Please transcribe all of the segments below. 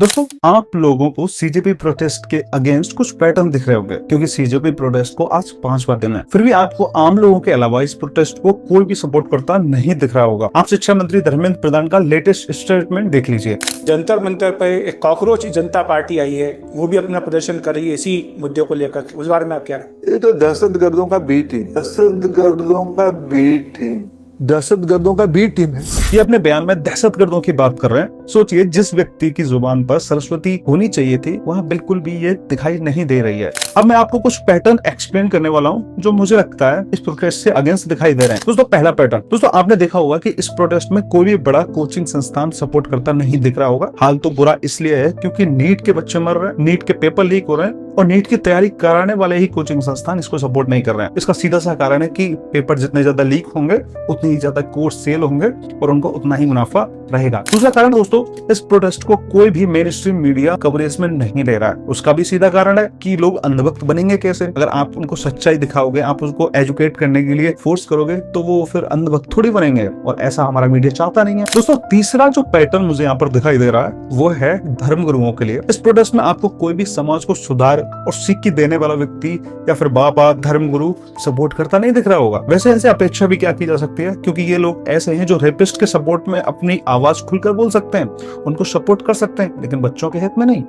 दोस्तों, आप लोगों को सीजेपी प्रोटेस्ट के अगेंस्ट कुछ पैटर्न दिख रहे होंगे, क्योंकि सीजेपी प्रोटेस्ट को आज 5वां दिन है। फिर भी आपको आम लोगों के अलावा इस प्रोटेस्ट को कोई भी सपोर्ट करता नहीं दिख रहा होगा। आप शिक्षा मंत्री धर्मेंद्र प्रधान का लेटेस्ट स्टेटमेंट देख लीजिए। जंतर मंतर पर एक कॉकरोच जनता पार्टी आई है, वो भी अपना प्रदर्शन कर रही है इसी मुद्दे को लेकर। उस बारे में आप क्या? ये तो दहशतगर्दों का बी टीम, दहशतगर्दों का बी टीम, दहशतगर्दों का बी टीम है। ये अपने बयान में दहशतगर्दों की बात कर रहे हैं। सोचिए, जिस व्यक्ति की जुबान पर सरस्वती होनी चाहिए थी, वहाँ बिल्कुल भी ये दिखाई नहीं दे रही है। अब मैं आपको कुछ पैटर्न एक्सप्लेन करने वाला हूँ जो मुझे लगता है इस प्रोटेस्ट से अगेंस्ट दिखाई दे रहे हैं। दोस्तों, पहला पैटर्न, दोस्तों आपने देखा होगा कि इस प्रोटेस्ट में कोई भी बड़ा कोचिंग संस्थान सपोर्ट करता नहीं दिख रहा होगा। हाल तो बुरा इसलिए है क्योंकि नीट के बच्चे मर रहे हैं, नीट के पेपर लीक हो रहे हैं और नीट की तैयारी कराने वाले ही कोचिंग संस्थान इसको सपोर्ट नहीं कर रहे हैं। इसका सीधा सा कारण है कि पेपर जितने ज्यादा लीक होंगे उतनी ही ज्यादा कोर्स सेल होंगे और उनको उतना ही मुनाफा रहेगा। दूसरा कारण दोस्तों, इस प्रोटेस्ट को कोई भी मेन स्ट्रीम मीडिया कवरेज में नहीं ले रहा है। उसका भी सीधा कारण है कि लोग अंधभक्त बनेंगे कैसे। अगर आप उनको सच्चाई दिखाओगे, आप उसको एजुकेट करने के लिए फोर्स करोगे, तो वो फिर अंधभक्त थोड़ी बनेंगे, और ऐसा हमारा मीडिया चाहता नहीं है। दोस्तों, तीसरा जो पैटर्न मुझे यहाँ पर दिखाई दे रहा है वो है धर्म गुरुओं के लिए। इस प्रोटेस्ट में आपको कोई भी समाज को सुधार और सीख देने वाला व्यक्ति या फिर बाबा धर्म गुरु सपोर्ट करता नहीं दिख रहा होगा। वैसे ऐसे अपेक्षा भी क्या की जा सकती है, क्योंकि ये लोग ऐसे हैं जो रेपिस्ट के सपोर्ट में अपनी आवाज खुलकर बोल सकते हैं, उनको सपोर्ट कर सकते हैं, लेकिन बच्चों के हित में नहीं।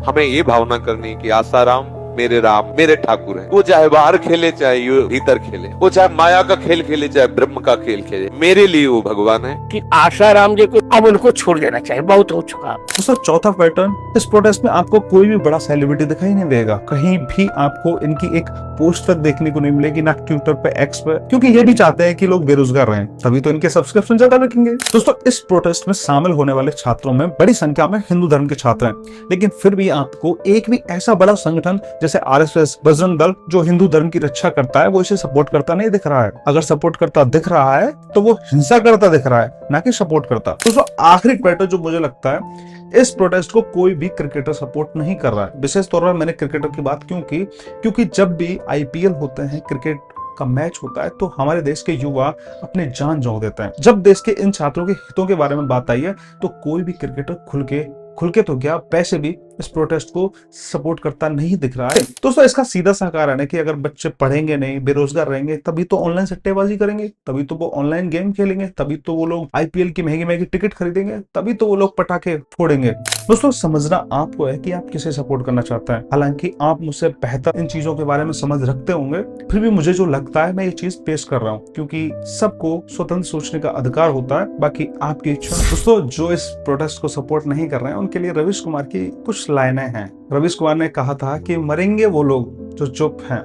हमें ये भावना करनी कि आसाराम मेरे राम मेरे ठाकुर है। वो चाहे बाहर खेले चाहे भीतर खेले, वो चाहे माया का खेल खेले चाहे ब्रह्म का खेल खेले, मेरे लिए वो भगवान है। कि आसाराम जी को अब उनको छोड़ देना चाहिए, बहुत हो चुका। दोस्तों, चौथा पैटर्न, इस प्रोटेस्ट में आपको कोई भी बड़ा सेलिब्रिटी दिखाई नहीं देगा। कहीं भी आपको इनकी एक पोस्ट तक देखने को नहीं मिलेगी, ना ट्विटर पे, एक्स पे, क्योंकि ये भी चाहते हैं कि लोग बेरोजगार रहें, तभी तो इनके सब्सक्रिप्शन ज्यादा रखेंगे। दोस्तों, इस प्रोटेस्ट में शामिल होने वाले छात्रों में बड़ी संख्या में हिंदू धर्म के छात्र हैं, लेकिन फिर भी आपको एक भी ऐसा बड़ा संगठन जैसे आरएसएस, बजरंग दल, जो हिंदू धर्म की रक्षा करता है, वो इसे सपोर्ट करता नहीं दिख रहा है। अगर सपोर्ट करता दिख रहा है तो वो हिंसा करता दिख रहा है, ना कि सपोर्ट करता। दोस्तों, आखिरी पैटर्न जो मुझे लगता है, इस प्रोटेस्ट को कोई भी क्रिकेटर सपोर्ट नहीं कर रहा है। विशेष तौर पर मैंने क्रिकेटर की बात क्यों की, क्योंकि जब भी आईपीएल होते हैं, क्रिकेट का मैच होता है, तो हमारे देश के युवा अपने जान झोंक देते हैं। जब देश के इन छात्रों के हितों के बारे में बात आई है, तो कोई भी क्रिकेटर खुल के तो क्या, पैसे भी इस प्रोटेस्ट को सपोर्ट करता नहीं दिख रहा है। दोस्तों, इसका सीधा सा कारण है कि अगर बच्चे पढ़ेंगे नहीं, बेरोजगार रहेंगे, तभी तो ऑनलाइन सट्टेबाजी करेंगे, तभी तो वो ऑनलाइन गेम खेलेंगे, तभी तो वो लोग आईपीएल की महंगी महंगी टिकट खरीदेंगे, तभी तो वो लोग पटाखे फोड़ेंगे। दोस्तों, समझना आपको है कि आप किसे सपोर्ट करना चाहते हैं। हालांकि आप मुझसे बेहतर इन चीजों के बारे में समझ रखते होंगे, फिर भी मुझे जो लगता है मैं ये चीज पेश कर रहा हूँ, क्योंकि सबको स्वतंत्र सोचने का अधिकार होता है, बाकी आपकी इच्छा। दोस्तों, जो इस प्रोटेस्ट को सपोर्ट नहीं कर रहे हैं, उनके लिए रवीश कुमार की कुछ लाइनें हैं। रवीश कुमार ने कहा था कि मरेंगे वो लोग जो चुप हैं।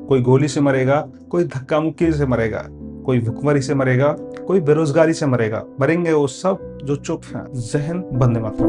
कोई गोली से मरेगा, कोई धक्का मुक्की से मरेगा, कोई भुखमरी से मरेगा, कोई बेरोजगारी से मरेगा। मरेंगे वो सब जो चुप हैं। जहन बंदे मातरम।